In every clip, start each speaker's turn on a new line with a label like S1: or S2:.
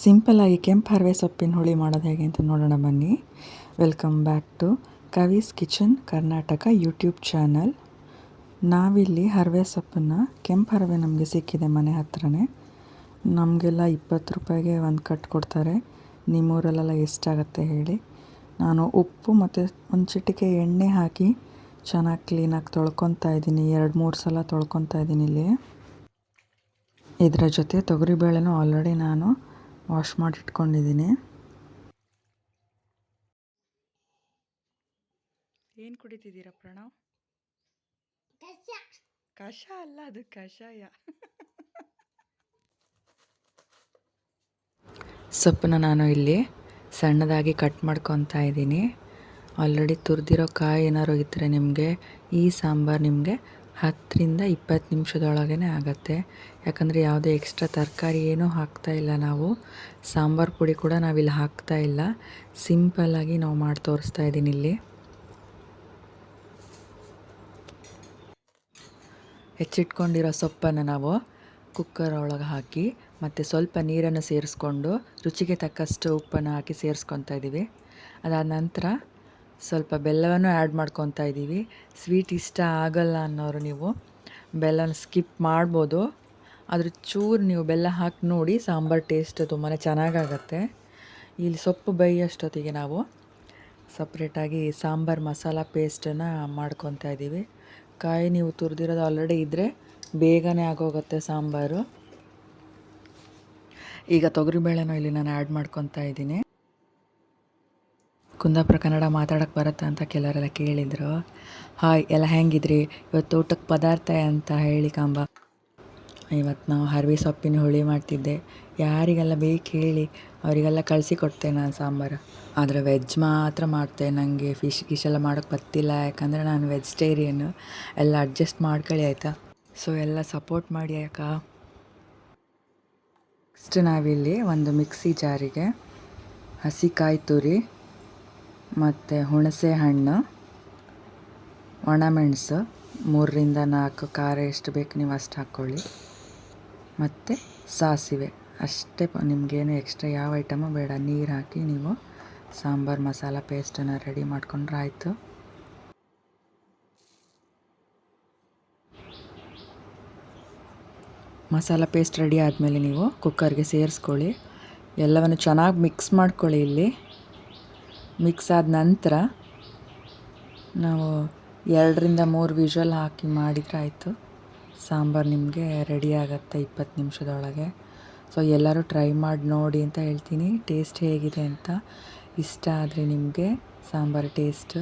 S1: ಸಿಂಪಲ್ಲಾಗಿ ಕೆಂಪು ಹರವೆ ಸೊಪ್ಪಿನ ಹುಳಿ ಮಾಡೋದು ಹೇಗೆ ಅಂತ ನೋಡೋಣ ಬನ್ನಿ. Welcome back to Kavi's kitchen Karnataka YouTube channel. ನಾವಿಲ್ಲಿ ಹರವೆ ಸೊಪ್ಪನ್ನು, ಕೆಂಪು ಹರವೆ ನಮಗೆ ಸಿಕ್ಕಿದೆ ಮನೆ ಹತ್ರನೇ. ನಮಗೆಲ್ಲ 20 ರೂಪಾಯಿಗೆ ಒಂದು ಕಟ್ ಕೊಡ್ತಾರೆ. ನಿಮ್ಮೂರಲ್ಲೆಲ್ಲ ಎಷ್ಟಾಗುತ್ತೆ ಹೇಳಿ. ನಾನು ಉಪ್ಪು ಮತ್ತು ಒಂದು ಚಿಟಿಕೆ ಎಣ್ಣೆ ಹಾಕಿ ಚೆನ್ನಾಗಿ ಕ್ಲೀನಾಗಿ ತೊಳ್ಕೊತಾ ಇದ್ದೀನಿ. 2-3 ಸಲ ತೊಳ್ಕೊತಾ ಇದ್ದೀನಿ ಇಲ್ಲಿ. ಇದರ ಜೊತೆ ತೊಗರಿಬೇಳೆನೂ ಆಲ್ರೆಡಿ ನಾನು ವಾಶ್ ಮಾಡಿ ಇಟ್ಕೊಂಡಿದ್ದೀನಿ. ಏನು ಕುಡಿತಿದ್ದೀರಾ ಪ್ರಣವ್? ಕಷ ಅಲ್ಲ, ಅದು ಕಷಾಯ. ಸೊಪ್ಪನ್ನ ನಾನು ಇಲ್ಲಿ ಸಣ್ಣದಾಗಿ ಕಟ್ ಮಾಡ್ಕೊತಾ ಇದ್ದೀನಿ. ಆಲ್ರೆಡಿ ತುರಿದಿರೋ ಕಾಯಿ ಏನಾರು ಇದ್ದರೆ ನಿಮಗೆ ಈ ಸಾಂಬಾರು ನಿಮಗೆ 10-20 ನಿಮಿಷದೊಳಗೇ ಆಗುತ್ತೆ. ಯಾಕಂದರೆ ಯಾವುದೇ ಎಕ್ಸ್ಟ್ರಾ ತರಕಾರಿ ಏನೂ ಹಾಕ್ತಾಯಿಲ್ಲ ನಾವು. ಸಾಂಬಾರು ಪುಡಿ ಕೂಡ ನಾವಿಲ್ಲಿ ಹಾಕ್ತಾಯಿಲ್ಲ. ಸಿಂಪಲ್ಲಾಗಿ ನಾವು ಮಾಡಿ ತೋರಿಸ್ತಾ ಇದ್ದೀನಿ ಇಲ್ಲಿ. ಹೆಚ್ಚಿಟ್ಕೊಂಡಿರೋ ಸೊಪ್ಪನ್ನು ನಾವು ಕುಕ್ಕರ್ ಒಳಗೆ ಹಾಕಿ ಮತ್ತು ಸ್ವಲ್ಪ ನೀರನ್ನು ಸೇರಿಸ್ಕೊಂಡು ರುಚಿಗೆ ತಕ್ಕಷ್ಟು ಉಪ್ಪನ್ನು ಹಾಕಿ ಸೇರಿಸ್ಕೊತಾ ಇದ್ದೀವಿ. ಅದಾದ ನಂತರ ಸ್ವಲ್ಪ ಬೆಲ್ಲವನ್ನು ಆ್ಯಡ್ ಮಾಡ್ಕೊತಾ ಇದ್ದೀವಿ. ಸ್ವೀಟ್ ಇಷ್ಟ ಆಗಲ್ಲ ಅನ್ನೋರು ನೀವು ಬೆಲ್ಲನ ಸ್ಕಿಪ್ ಮಾಡ್ಬೋದು. ಅದ್ರ ಚೂರು ನೀವು ಬೆಲ್ಲ ಹಾಕಿ ನೋಡಿ, ಸಾಂಬಾರು ಟೇಸ್ಟ್ ತುಂಬಾ ಚೆನ್ನಾಗಾಗತ್ತೆ. ಇಲ್ಲಿ ಸೊಪ್ಪು ಬೇಯೋಷ್ಟೊತ್ತಿಗೆ ನಾವು ಸಪ್ರೇಟಾಗಿ ಸಾಂಬಾರು ಮಸಾಲ ಪೇಸ್ಟನ್ನು ಮಾಡ್ಕೊತಾ ಇದ್ದೀವಿ. ಕಾಯಿ ನೀವು ತುರಿದಿರೋದು ಆಲ್ರೆಡಿ ಇದ್ದರೆ ಬೇಗನೆ ಆಗೋಗುತ್ತೆ ಸಾಂಬಾರು. ಈಗ ತೊಗರಿಬೇಳೆನೂ ಇಲ್ಲಿ ನಾನು ಆ್ಯಡ್ ಮಾಡ್ಕೊತಾ ಇದ್ದೀನಿ. ಕುಂದಾಪುರ ಕನ್ನಡ ಮಾತಾಡೋಕ್ಕೆ ಬರುತ್ತಾ ಅಂತ ಕೆಲವರೆಲ್ಲ ಕೇಳಿದರು. ಹಾಯ್, ಎಲ್ಲ ಹೆಂಗಿದ್ರಿ? ಇವತ್ತು ಊಟಕ್ಕೆ ಪದಾರ್ಥ ಅಂತ ಹೇಳಿ ಕಾಂಬ. ಇವತ್ತು ನಾವು ಹರವೆ ಸೊಪ್ಪಿನ ಹುಳಿ ಮಾಡ್ತಿದ್ದೆ. ಯಾರಿಗೆಲ್ಲ ಬೇಕು ಹೇಳಿ ಅವರಿಗೆಲ್ಲ ಕಳಿಸಿಕೊಡ್ತೇನೆ ನಾನು ಸಾಂಬಾರು. ಆದರೆ ವೆಜ್ ಮಾತ್ರ ಮಾಡ್ತೇನೆ. ನನಗೆ ಫಿಶ್ ಎಲ್ಲ ಮಾಡೋಕ್ಕೆ ಬರ್ತಿಲ್ಲ, ಯಾಕಂದರೆ ನಾನು ವೆಜಿಟೇರಿಯನ್ನು. ಎಲ್ಲ ಅಡ್ಜಸ್ಟ್ ಮಾಡ್ಕೊಳ್ಳಿ ಆಯಿತಾ. ಸೊ ಎಲ್ಲ ಸಪೋರ್ಟ್ ಮಾಡಿ ಅಕ್ಕ. ನೆಕ್ಸ್ಟ್ ನಾವಿಲ್ಲಿ ಒಂದು ಮಿಕ್ಸಿ ಜಾರಿಗೆ ಹಸಿಕಾಯಿ ತುರಿ ಮತ್ತು ಹುಣಸೆ ಹಣ್ಣು, ಒಣಮೆಣಸು 3-4 ಖಾರ ಎಷ್ಟು ಬೇಕು ನೀವು ಅಷ್ಟು ಹಾಕ್ಕೊಳ್ಳಿ, ಮತ್ತು ಸಾಸಿವೆ ಅಷ್ಟೇ. ನಿಮಗೇನು ಎಕ್ಸ್ಟ್ರಾ ಯಾವ ಐಟಮು ಬೇಡ. ನೀರು ಹಾಕಿ ನೀವು ಸಾಂಬಾರು ಮಸಾಲ ಪೇಸ್ಟನ್ನು ರೆಡಿ ಮಾಡ್ಕೊಂಡ್ರೆ ಆಯಿತು. ಮಸಾಲ ಪೇಸ್ಟ್ ರೆಡಿ ಆದಮೇಲೆ ನೀವು ಕುಕ್ಕರ್ಗೆ ಸೇರಿಸ್ಕೊಳ್ಳಿ. ಎಲ್ಲವನ್ನು ಚೆನ್ನಾಗಿ ಮಿಕ್ಸ್ ಮಾಡ್ಕೊಳ್ಳಿ. ಇಲ್ಲಿ ಮಿಕ್ಸ್ ಆದ ನಂತರ ನಾವು 2-3 ವಿಷಲ್ ಹಾಕಿ ಮಾಡಿದರೆ ಆಯಿತು. ಸಾಂಬಾರು ನಿಮಗೆ ರೆಡಿ ಆಗುತ್ತೆ 20 ನಿಮಿಷದೊಳಗೆ. ಸೊ ಎಲ್ಲರೂ ಟ್ರೈ ಮಾಡಿ ನೋಡಿ ಅಂತ ಹೇಳ್ತೀನಿ, ಟೇಸ್ಟ್ ಹೇಗಿದೆ ಅಂತ. ಇಷ್ಟ ಆದರೆ ನಿಮಗೆ ಸಾಂಬಾರು ಟೇಸ್ಟ್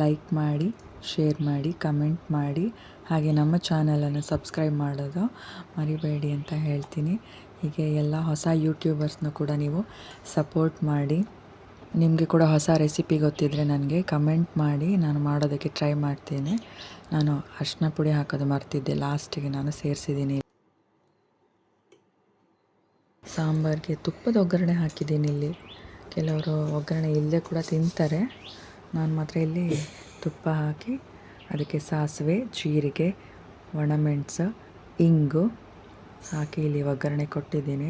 S1: ಲೈಕ್ ಮಾಡಿ, ಶೇರ್ ಮಾಡಿ, ಕಮೆಂಟ್ ಮಾಡಿ, ಹಾಗೆ ನಮ್ಮ ಚಾನಲನ್ನು ಸಬ್ಸ್ಕ್ರೈಬ್ ಮಾಡೋದು ಮರಿಬೇಡಿ ಅಂತ ಹೇಳ್ತೀನಿ. ಹೀಗೆ ಎಲ್ಲ ಹೊಸ ಯೂಟ್ಯೂಬರ್ಸ್ನೂ ಕೂಡ ನೀವು ಸಪೋರ್ಟ್ ಮಾಡಿ. ನಿಮಗೆ ಕೂಡ ಹೊಸ ರೆಸಿಪಿ ಗೊತ್ತಿದ್ದರೆ ನನಗೆ ಕಮೆಂಟ್ ಮಾಡಿ, ನಾನು ಮಾಡೋದಕ್ಕೆ ಟ್ರೈ ಮಾಡ್ತೇನೆ. ನಾನು ಅರಿಶಿನ ಪುಡಿ ಹಾಕೋದು ಮರ್ತಿದ್ದೆ, ಲಾಸ್ಟಿಗೆ ನಾನು ಸೇರಿಸಿದ್ದೀನಿ. ಸಾಂಬಾರಿಗೆ ತುಪ್ಪದ ಒಗ್ಗರಣೆ ಹಾಕಿದ್ದೀನಿ ಇಲ್ಲಿ. ಕೆಲವರು ಒಗ್ಗರಣೆ ಇಲ್ಲದೆ ಕೂಡ ತಿಂತಾರೆ. ನಾನು ಮಾತ್ರ ಇಲ್ಲಿ ತುಪ್ಪ ಹಾಕಿ ಅದಕ್ಕೆ ಸಾಸಿವೆ, ಜೀರಿಗೆ, ಒಣಮೆಣಸು, ಇಂಗು ಹಾಕಿ ಇಲ್ಲಿ ಒಗ್ಗರಣೆ ಕೊಟ್ಟಿದ್ದೀನಿ.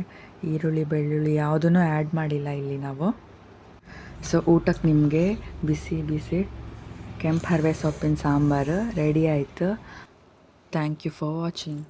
S1: ಈರುಳ್ಳಿ, ಬೆಳ್ಳುಳ್ಳಿ ಯಾವುದೂ ಆ್ಯಡ್ ಮಾಡಿಲ್ಲ ಇಲ್ಲಿ ನಾವು. ಸೊ ಊಟಕ್ಕೆ ನಿಮಗೆ ಬಿಸಿ ಬಿಸಿ ಕೆಂಪು ಹರವೆ ಸೊಪ್ಪಿನ ಸಾಂಬಾರು ರೆಡಿ ಆಯಿತು. Thank you for watching.